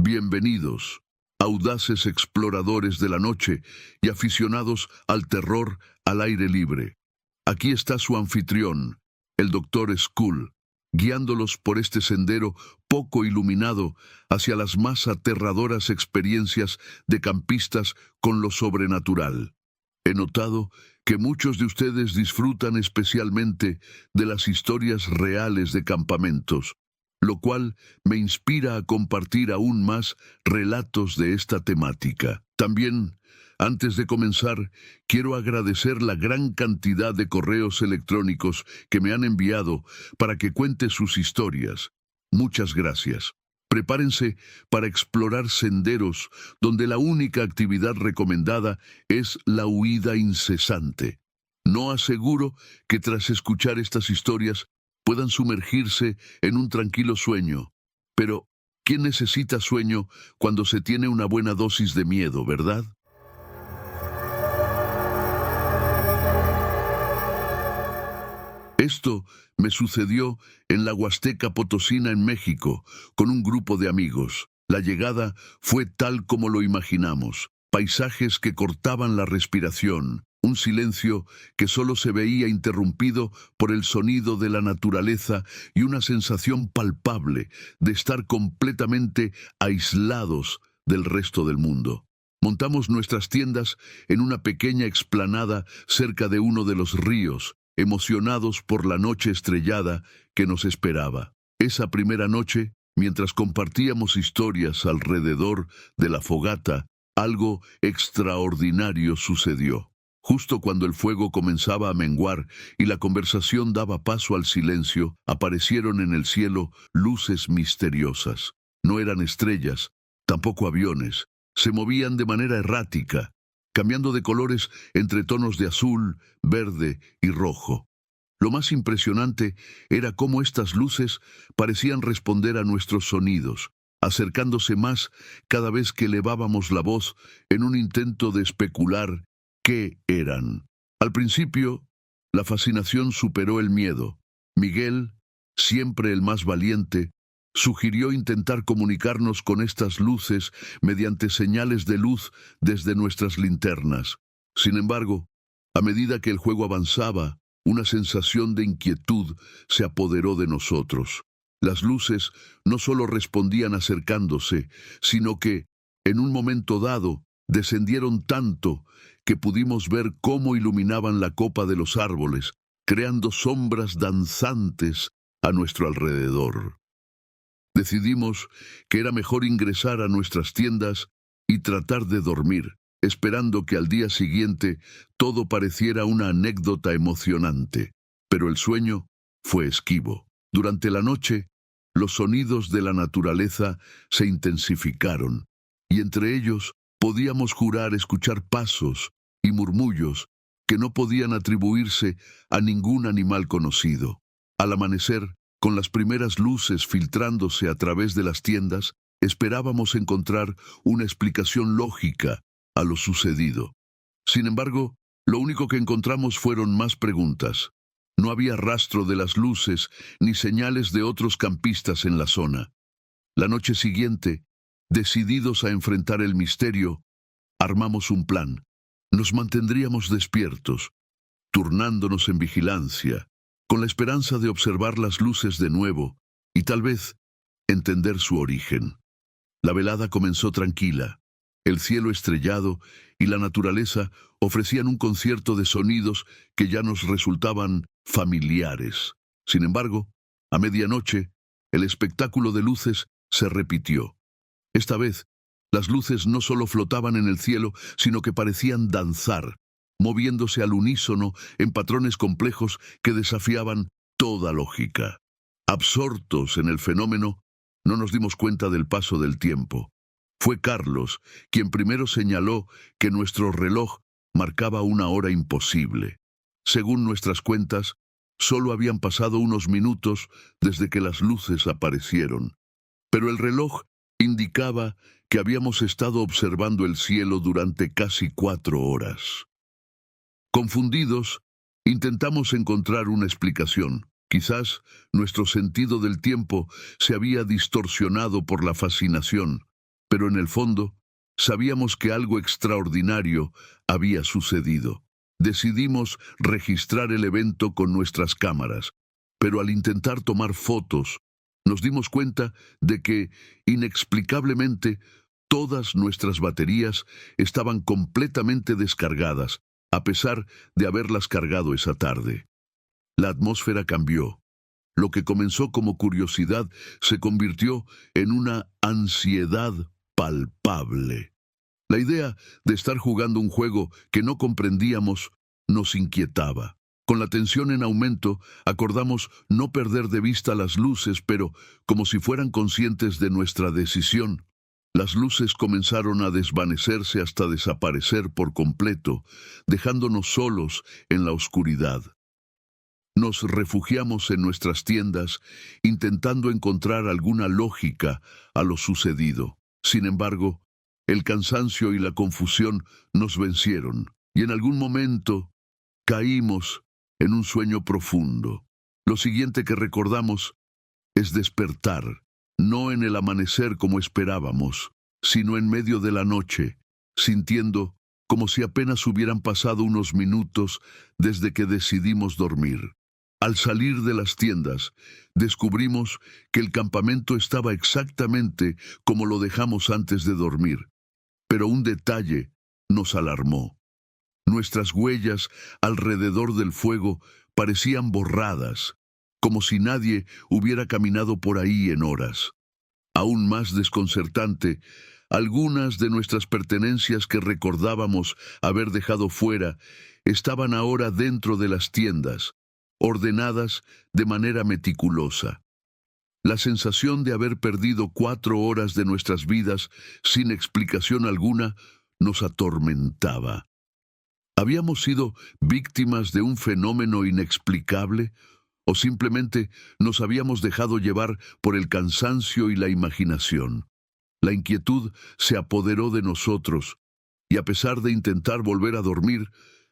Bienvenidos, audaces exploradores de la noche y aficionados al terror al aire libre. Aquí está su anfitrión, el Dr. Skull, guiándolos por este sendero poco iluminado hacia las más aterradoras experiencias de campistas con lo sobrenatural. He notado que muchos de ustedes disfrutan especialmente de las historias reales de campamentos, lo cual me inspira a compartir aún más relatos de esta temática. También, antes de comenzar, quiero agradecer la gran cantidad de correos electrónicos que me han enviado para que cuente sus historias. Muchas gracias. Prepárense para explorar senderos donde la única actividad recomendada es la huida incesante. No aseguro que tras escuchar estas historias puedan sumergirse en un tranquilo sueño, pero ¿quién necesita sueño cuando se tiene una buena dosis de miedo, verdad? Esto me sucedió en la Huasteca Potosina en México, con un grupo de amigos. La llegada fue tal como lo imaginamos, paisajes que cortaban la respiración, un silencio que solo se veía interrumpido por el sonido de la naturaleza y una sensación palpable de estar completamente aislados del resto del mundo. Montamos nuestras tiendas en una pequeña explanada cerca de uno de los ríos, emocionados por la noche estrellada que nos esperaba. Esa primera noche, mientras compartíamos historias alrededor de la fogata, algo extraordinario sucedió. Justo cuando el fuego comenzaba a menguar y la conversación daba paso al silencio, aparecieron en el cielo luces misteriosas. No eran estrellas, tampoco aviones. Se movían de manera errática, cambiando de colores entre tonos de azul, verde y rojo. Lo más impresionante era cómo estas luces parecían responder a nuestros sonidos, acercándose más cada vez que elevábamos la voz en un intento de especular qué eran. Al principio, la fascinación superó el miedo. Miguel, siempre el más valiente, sugirió intentar comunicarnos con estas luces mediante señales de luz desde nuestras linternas. Sin embargo, a medida que el juego avanzaba, una sensación de inquietud se apoderó de nosotros. Las luces no solo respondían acercándose, sino que, en un momento dado, descendieron tanto que pudimos ver cómo iluminaban la copa de los árboles, creando sombras danzantes a nuestro alrededor. Decidimos que era mejor ingresar a nuestras tiendas y tratar de dormir, esperando que al día siguiente todo pareciera una anécdota emocionante. Pero el sueño fue esquivo. Durante la noche, los sonidos de la naturaleza se intensificaron, y entre ellos podíamos jurar escuchar pasos y murmullos que no podían atribuirse a ningún animal conocido. Al amanecer, con las primeras luces filtrándose a través de las tiendas, esperábamos encontrar una explicación lógica a lo sucedido. Sin embargo, lo único que encontramos fueron más preguntas. No había rastro de las luces ni señales de otros campistas en la zona. La noche siguiente, decididos a enfrentar el misterio, armamos un plan. Nos mantendríamos despiertos, turnándonos en vigilancia, con la esperanza de observar las luces de nuevo y tal vez entender su origen. La velada comenzó tranquila. El cielo estrellado y la naturaleza ofrecían un concierto de sonidos que ya nos resultaban familiares. Sin embargo, a medianoche, el espectáculo de luces se repitió. Esta vez, las luces no solo flotaban en el cielo, sino que parecían danzar, moviéndose al unísono en patrones complejos que desafiaban toda lógica. Absortos en el fenómeno, no nos dimos cuenta del paso del tiempo. Fue Carlos quien primero señaló que nuestro reloj marcaba una hora imposible. Según nuestras cuentas, solo habían pasado unos minutos desde que las luces aparecieron. Pero el reloj indicaba que habíamos estado observando el cielo durante casi 4 horas. Confundidos, intentamos encontrar una explicación. Quizás nuestro sentido del tiempo se había distorsionado por la fascinación. pero en el fondo sabíamos que algo extraordinario había sucedido. Decidimos registrar el evento con nuestras cámaras, pero al intentar tomar fotos, nos dimos cuenta de que, inexplicablemente, todas nuestras baterías estaban completamente descargadas, a pesar de haberlas cargado esa tarde. La atmósfera cambió. Lo que comenzó como curiosidad se convirtió en una ansiedad palpable. La idea de estar jugando un juego que no comprendíamos nos inquietaba. Con la tensión en aumento, acordamos no perder de vista las luces, pero como si fueran conscientes de nuestra decisión, las luces comenzaron a desvanecerse hasta desaparecer por completo, dejándonos solos en la oscuridad. Nos refugiamos en nuestras tiendas, intentando encontrar alguna lógica a lo sucedido. Sin embargo, el cansancio y la confusión nos vencieron, y en algún momento caímos en un sueño profundo. Lo siguiente que recordamos es despertar, no en el amanecer como esperábamos, sino en medio de la noche, sintiendo como si apenas hubieran pasado unos minutos desde que decidimos dormir. Al salir de las tiendas, descubrimos que el campamento estaba exactamente como lo dejamos antes de dormir. Pero un detalle nos alarmó. Nuestras huellas alrededor del fuego parecían borradas, como si nadie hubiera caminado por ahí en horas. Aún más desconcertante, algunas de nuestras pertenencias que recordábamos haber dejado fuera estaban ahora dentro de las tiendas, ordenadas de manera meticulosa. La sensación de haber perdido 4 horas de nuestras vidas sin explicación alguna nos atormentaba. ¿Habíamos sido víctimas de un fenómeno inexplicable o simplemente nos habíamos dejado llevar por el cansancio y la imaginación? La inquietud se apoderó de nosotros y a pesar de intentar volver a dormir,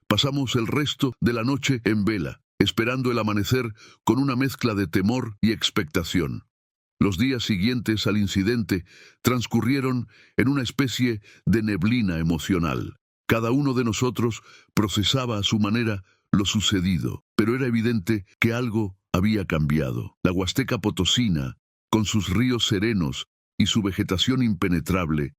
pasamos el resto de la noche en vela, esperando el amanecer con una mezcla de temor y expectación. Los días siguientes al incidente transcurrieron en una especie de neblina emocional. Cada uno de nosotros procesaba a su manera lo sucedido, pero era evidente que algo había cambiado. La Huasteca Potosina, con sus ríos serenos y su vegetación impenetrable,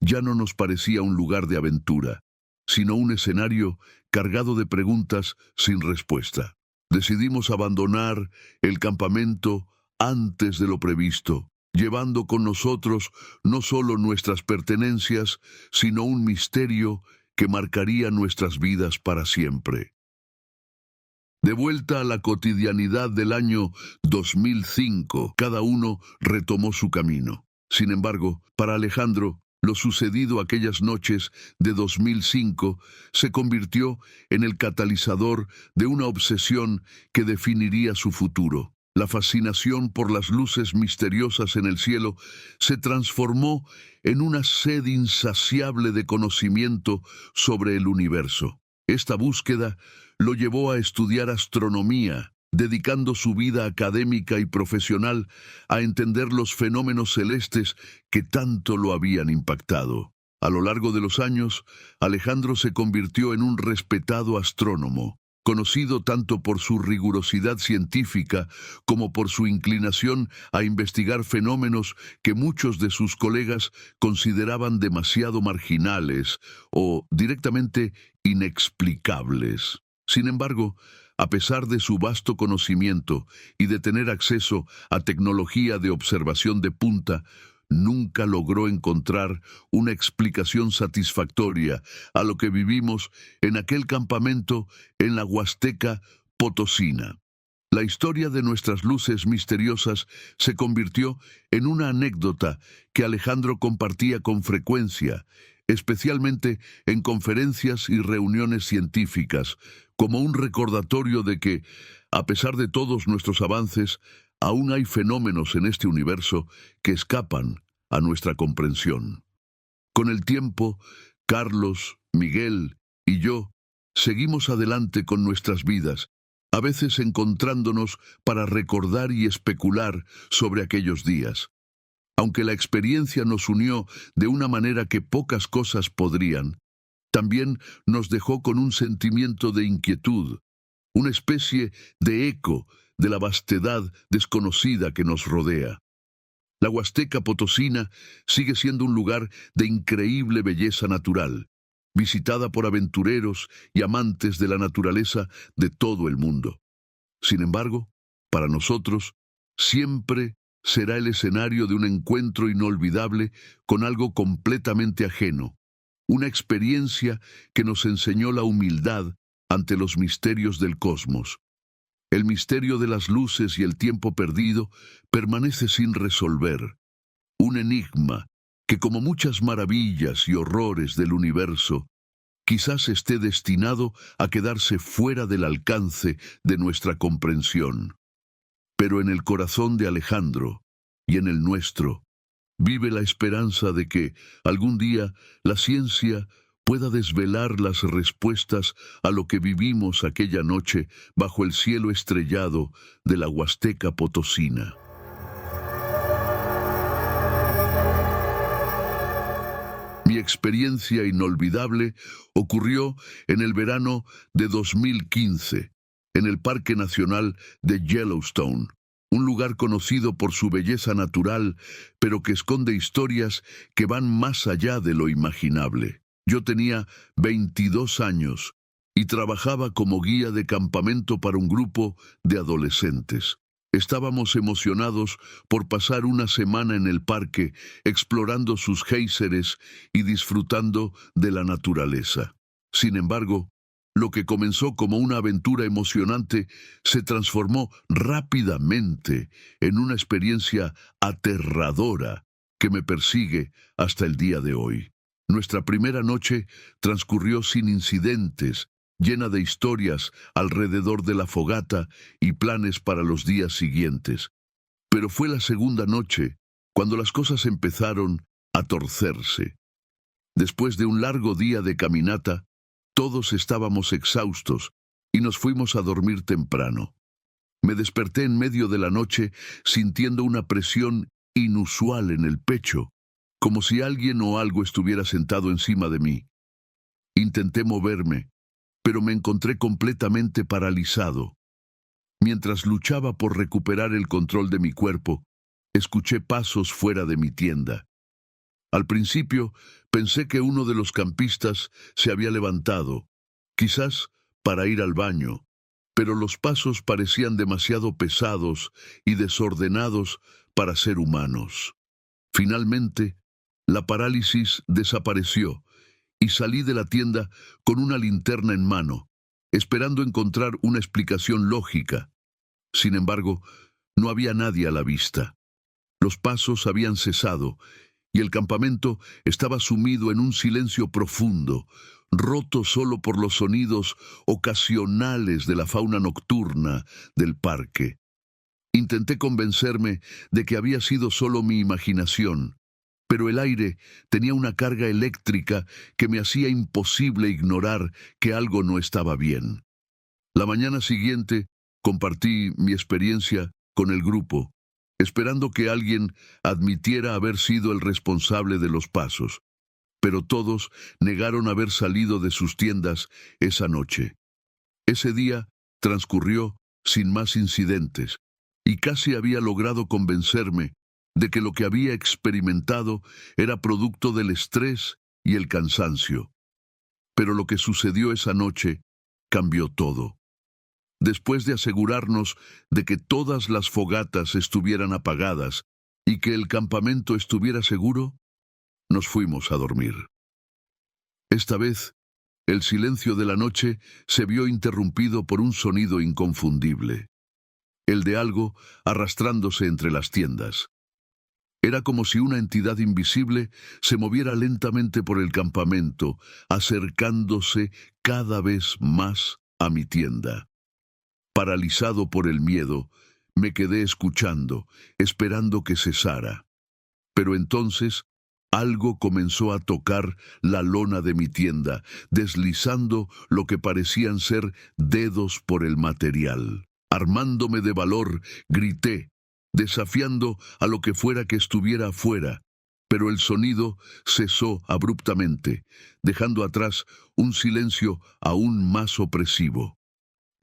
ya no nos parecía un lugar de aventura, sino un escenario cargado de preguntas sin respuesta. Decidimos abandonar el campamento antes de lo previsto, llevando con nosotros no solo nuestras pertenencias, sino un misterio que marcaría nuestras vidas para siempre. De vuelta a la cotidianidad del año 2005, cada uno retomó su camino. Sin embargo, para Alejandro, lo sucedido aquellas noches de 2005 se convirtió en el catalizador de una obsesión que definiría su futuro. La fascinación por las luces misteriosas en el cielo se transformó en una sed insaciable de conocimiento sobre el universo. Esta búsqueda lo llevó a estudiar astronomía, dedicando su vida académica y profesional a entender los fenómenos celestes que tanto lo habían impactado. A lo largo de los años, Alejandro se convirtió en un respetado astrónomo, conocido tanto por su rigurosidad científica como por su inclinación a investigar fenómenos que muchos de sus colegas consideraban demasiado marginales o directamente inexplicables. Sin embargo, a pesar de su vasto conocimiento y de tener acceso a tecnología de observación de punta, nunca logró encontrar una explicación satisfactoria a lo que vivimos en aquel campamento en la Huasteca Potosina. La historia de nuestras luces misteriosas se convirtió en una anécdota que Alejandro compartía con frecuencia, especialmente en conferencias y reuniones científicas, como un recordatorio de que, a pesar de todos nuestros avances, aún hay fenómenos en este universo que escapan a nuestra comprensión. Con el tiempo, Carlos, Miguel y yo seguimos adelante con nuestras vidas, a veces encontrándonos para recordar y especular sobre aquellos días. Aunque la experiencia nos unió de una manera que pocas cosas podrían, también nos dejó con un sentimiento de inquietud, una especie de eco de la vastedad desconocida que nos rodea. La Huasteca Potosina sigue siendo un lugar de increíble belleza natural, visitada por aventureros y amantes de la naturaleza de todo el mundo. Sin embargo, para nosotros, siempre será el escenario de un encuentro inolvidable con algo completamente ajeno, una experiencia que nos enseñó la humildad ante los misterios del cosmos. El misterio de las luces y el tiempo perdido permanece sin resolver, un enigma que, como muchas maravillas y horrores del universo, quizás esté destinado a quedarse fuera del alcance de nuestra comprensión. Pero en el corazón de Alejandro y en el nuestro, vive la esperanza de que algún día la ciencia pueda desvelar las respuestas a lo que vivimos aquella noche bajo el cielo estrellado de la Huasteca Potosina. Mi experiencia inolvidable ocurrió en el verano de 2015, en el Parque Nacional de Yellowstone, un lugar conocido por su belleza natural, pero que esconde historias que van más allá de lo imaginable. Yo tenía 22 años y trabajaba como guía de campamento para un grupo de adolescentes. Estábamos emocionados por pasar una semana en el parque, explorando sus géiseres y disfrutando de la naturaleza. Sin embargo, lo que comenzó como una aventura emocionante se transformó rápidamente en una experiencia aterradora que me persigue hasta el día de hoy. Nuestra primera noche transcurrió sin incidentes, llena de historias alrededor de la fogata y planes para los días siguientes. Pero fue la segunda noche cuando las cosas empezaron a torcerse. Después de un largo día de caminata, todos estábamos exhaustos y nos fuimos a dormir temprano. Me desperté en medio de la noche sintiendo una presión inusual en el pecho, como si alguien o algo estuviera sentado encima de mí. Intenté moverme, pero me encontré completamente paralizado. Mientras luchaba por recuperar el control de mi cuerpo, escuché pasos fuera de mi tienda. Al principio, pensé que uno de los campistas se había levantado, quizás para ir al baño, pero los pasos parecían demasiado pesados y desordenados para ser humanos. Finalmente, la parálisis desapareció y salí de la tienda con una linterna en mano, esperando encontrar una explicación lógica. Sin embargo, no había nadie a la vista. Los pasos habían cesado y el campamento estaba sumido en un silencio profundo, roto solo por los sonidos ocasionales de la fauna nocturna del parque. Intenté convencerme de que había sido solo mi imaginación, pero el aire tenía una carga eléctrica que me hacía imposible ignorar que algo no estaba bien. La mañana siguiente compartí mi experiencia con el grupo, esperando que alguien admitiera haber sido el responsable de los pasos, pero todos negaron haber salido de sus tiendas esa noche. Ese día transcurrió sin más incidentes, y casi había logrado convencerme de que lo que había experimentado era producto del estrés y el cansancio. Pero lo que sucedió esa noche cambió todo. Después de asegurarnos de que todas las fogatas estuvieran apagadas y que el campamento estuviera seguro, nos fuimos a dormir. Esta vez, el silencio de la noche se vio interrumpido por un sonido inconfundible, el de algo arrastrándose entre las tiendas. Era como si una entidad invisible se moviera lentamente por el campamento, acercándose cada vez más a mi tienda. Paralizado por el miedo, me quedé escuchando, esperando que cesara. Pero entonces, algo comenzó a tocar la lona de mi tienda, deslizando lo que parecían ser dedos por el material. Armándome de valor, grité, desafiando a lo que fuera que estuviera afuera, pero el sonido cesó abruptamente, dejando atrás un silencio aún más opresivo.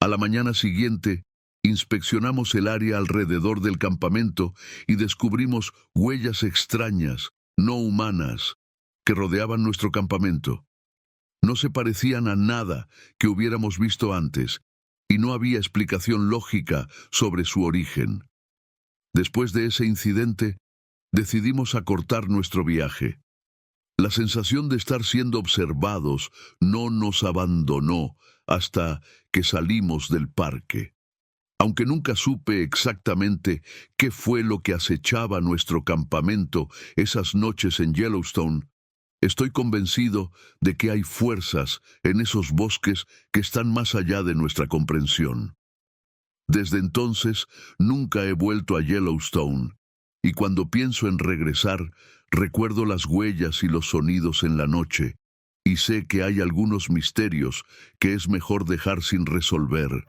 A la mañana siguiente, inspeccionamos el área alrededor del campamento y descubrimos huellas extrañas, no humanas, que rodeaban nuestro campamento. No se parecían a nada que hubiéramos visto antes, y no había explicación lógica sobre su origen. Después de ese incidente, decidimos acortar nuestro viaje. La sensación de estar siendo observados no nos abandonó hasta que salimos del parque. Aunque nunca supe exactamente qué fue lo que acechaba nuestro campamento esas noches en Yellowstone, estoy convencido de que hay fuerzas en esos bosques que están más allá de nuestra comprensión. Desde entonces, nunca he vuelto a Yellowstone, y cuando pienso en regresar, recuerdo las huellas y los sonidos en la noche, y sé que hay algunos misterios que es mejor dejar sin resolver.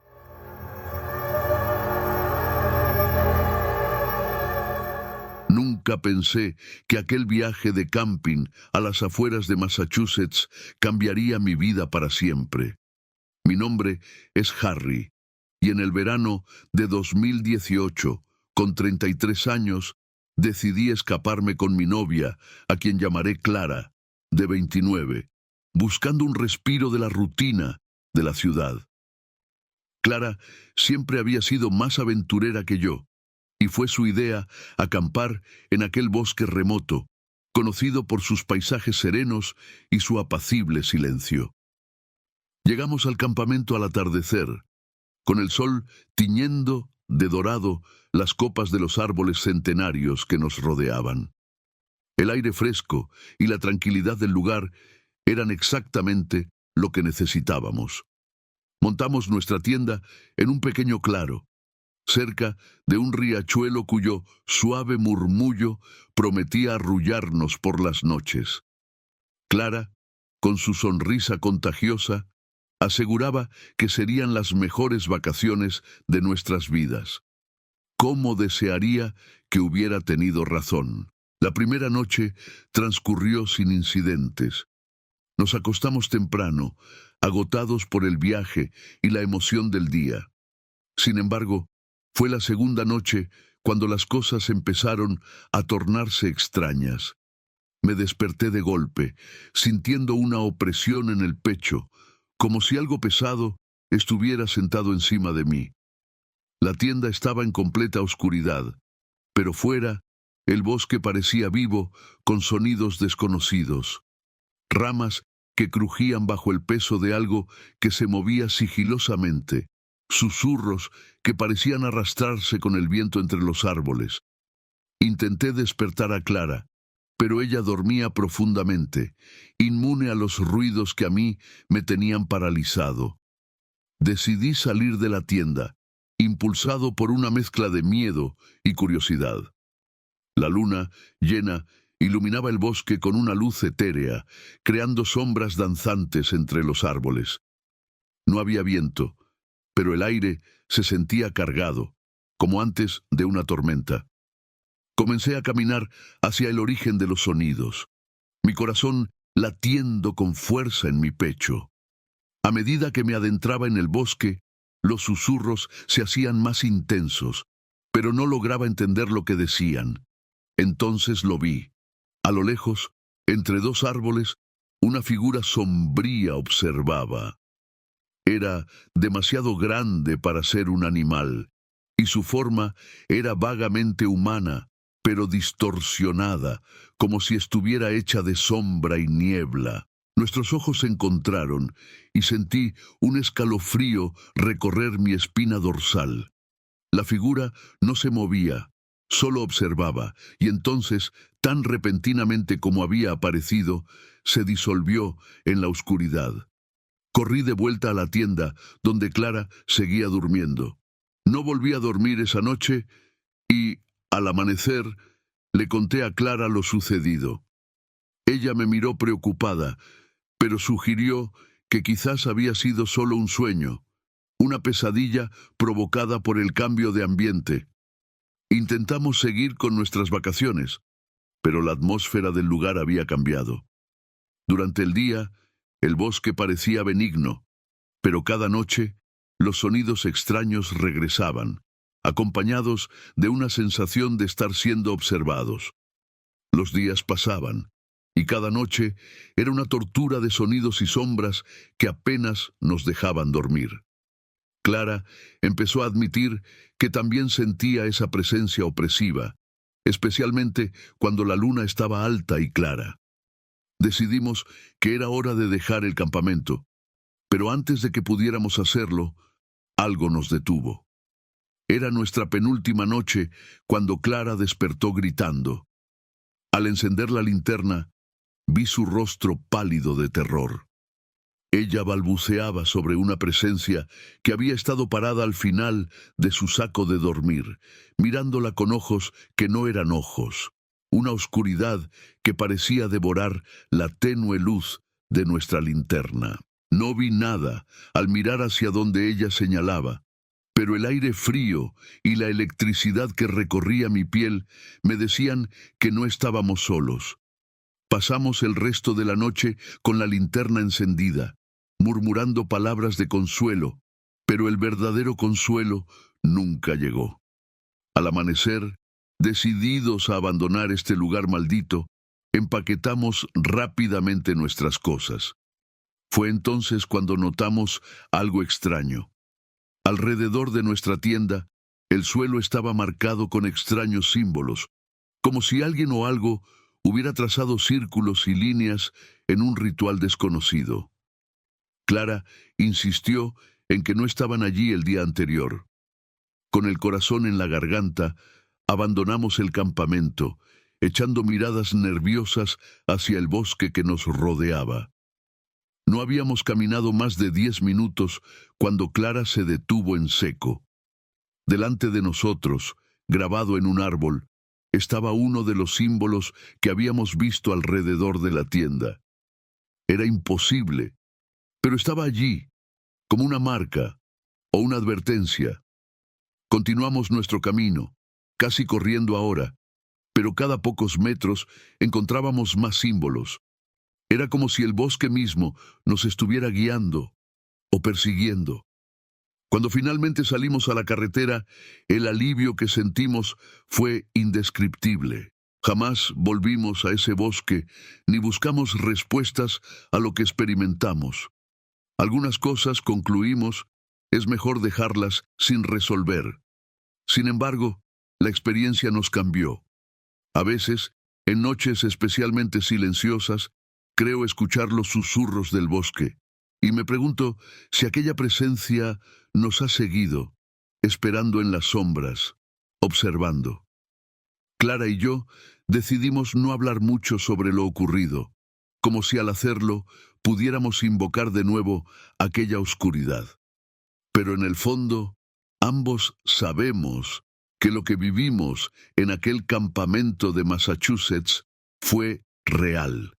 Nunca pensé que aquel viaje de camping a las afueras de Massachusetts cambiaría mi vida para siempre. Mi nombre es Harry, y en el verano de 2018, con 33 años, decidí escaparme con mi novia, a quien llamaré Clara, de 29, buscando un respiro de la rutina de la ciudad. Clara siempre había sido más aventurera que yo, y fue su idea acampar en aquel bosque remoto, conocido por sus paisajes serenos y su apacible silencio. Llegamos al campamento al atardecer, con el sol tiñendo de dorado las copas de los árboles centenarios que nos rodeaban. El aire fresco y la tranquilidad del lugar eran exactamente lo que necesitábamos. Montamos nuestra tienda en un pequeño claro, cerca de un riachuelo cuyo suave murmullo prometía arrullarnos por las noches. Clara, con su sonrisa contagiosa, aseguraba que serían las mejores vacaciones de nuestras vidas. ¿Cómo desearía que hubiera tenido razón? La primera noche transcurrió sin incidentes. Nos acostamos temprano, agotados por el viaje y la emoción del día. Sin embargo, fue la segunda noche cuando las cosas empezaron a tornarse extrañas. Me desperté de golpe, sintiendo una opresión en el pecho, como si algo pesado estuviera sentado encima de mí. La tienda estaba en completa oscuridad, pero fuera, el bosque parecía vivo, con sonidos desconocidos. Ramas que crujían bajo el peso de algo que se movía sigilosamente. Susurros que parecían arrastrarse con el viento entre los árboles. Intenté despertar a Clara, pero ella dormía profundamente, inmune a los ruidos que a mí me tenían paralizado. Decidí salir de la tienda, impulsado por una mezcla de miedo y curiosidad. La luna, llena, iluminaba el bosque con una luz etérea, creando sombras danzantes entre los árboles. No había viento, pero el aire se sentía cargado, como antes de una tormenta. Comencé a caminar hacia el origen de los sonidos, mi corazón latiendo con fuerza en mi pecho. A medida que me adentraba en el bosque, los susurros se hacían más intensos, pero no lograba entender lo que decían. Entonces lo vi. A lo lejos, entre dos árboles, una figura sombría observaba. Era demasiado grande para ser un animal, y su forma era vagamente humana, pero distorsionada, como si estuviera hecha de sombra y niebla. Nuestros ojos se encontraron, y sentí un escalofrío recorrer mi espina dorsal. La figura no se movía, solo observaba, y entonces, tan repentinamente como había aparecido, se disolvió en la oscuridad. Corrí de vuelta a la tienda, donde Clara seguía durmiendo. No volví a dormir esa noche y, al amanecer, le conté a Clara lo sucedido. Ella me miró preocupada, pero sugirió que quizás había sido solo un sueño, una pesadilla provocada por el cambio de ambiente. Intentamos seguir con nuestras vacaciones, pero la atmósfera del lugar había cambiado. Durante el día, el bosque parecía benigno, pero cada noche los sonidos extraños regresaban, acompañados de una sensación de estar siendo observados. Los días pasaban, y cada noche era una tortura de sonidos y sombras que apenas nos dejaban dormir. Clara empezó a admitir que también sentía esa presencia opresiva, especialmente cuando la luna estaba alta y clara. Decidimos que era hora de dejar el campamento, pero antes de que pudiéramos hacerlo, algo nos detuvo. Era nuestra penúltima noche cuando Clara despertó gritando. Al encender la linterna, vi su rostro pálido de terror. Ella balbuceaba sobre una presencia que había estado parada al final de su saco de dormir, mirándola con ojos que no eran ojos, una oscuridad que parecía devorar la tenue luz de nuestra linterna. No vi nada al mirar hacia donde ella señalaba, pero el aire frío y la electricidad que recorría mi piel me decían que no estábamos solos. Pasamos el resto de la noche con la linterna encendida, murmurando palabras de consuelo, pero el verdadero consuelo nunca llegó. Al amanecer, decididos a abandonar este lugar maldito, empaquetamos rápidamente nuestras cosas. Fue entonces cuando notamos algo extraño. Alrededor de nuestra tienda, el suelo estaba marcado con extraños símbolos, como si alguien o algo hubiera trazado círculos y líneas en un ritual desconocido. Clara insistió en que no estaban allí el día anterior. Con el corazón en la garganta, abandonamos el campamento, echando miradas nerviosas hacia el bosque que nos rodeaba. No habíamos caminado más de 10 minutos cuando Clara se detuvo en seco. Delante de nosotros, grabado en un árbol, estaba uno de los símbolos que habíamos visto alrededor de la tienda. Era imposible, pero estaba allí, como una marca o una advertencia. Continuamos nuestro camino, casi corriendo ahora, pero cada pocos metros encontrábamos más símbolos. Era como si el bosque mismo nos estuviera guiando o persiguiendo. Cuando finalmente salimos a la carretera, el alivio que sentimos fue indescriptible. Jamás volvimos a ese bosque ni buscamos respuestas a lo que experimentamos. Algunas cosas, concluimos, es mejor dejarlas sin resolver. Sin embargo, la experiencia nos cambió. A veces, en noches especialmente silenciosas, creo escuchar los susurros del bosque, y me pregunto si aquella presencia nos ha seguido, esperando en las sombras, observando. Clara y yo decidimos no hablar mucho sobre lo ocurrido, como si al hacerlo pudiéramos invocar de nuevo aquella oscuridad. Pero en el fondo, ambos sabemos que lo que vivimos en aquel campamento de Massachusetts fue real.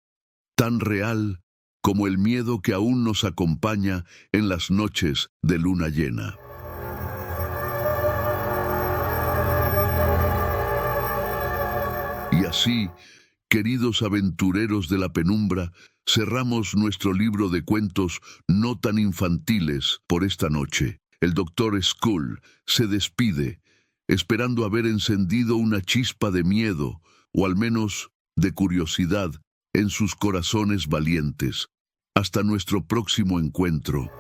Tan real como el miedo que aún nos acompaña en las noches de luna llena. Y así, queridos aventureros de la penumbra, cerramos nuestro libro de cuentos no tan infantiles por esta noche. El Dr. Skull se despide, esperando haber encendido una chispa de miedo, o al menos de curiosidad, en sus corazones valientes. Hasta nuestro próximo encuentro.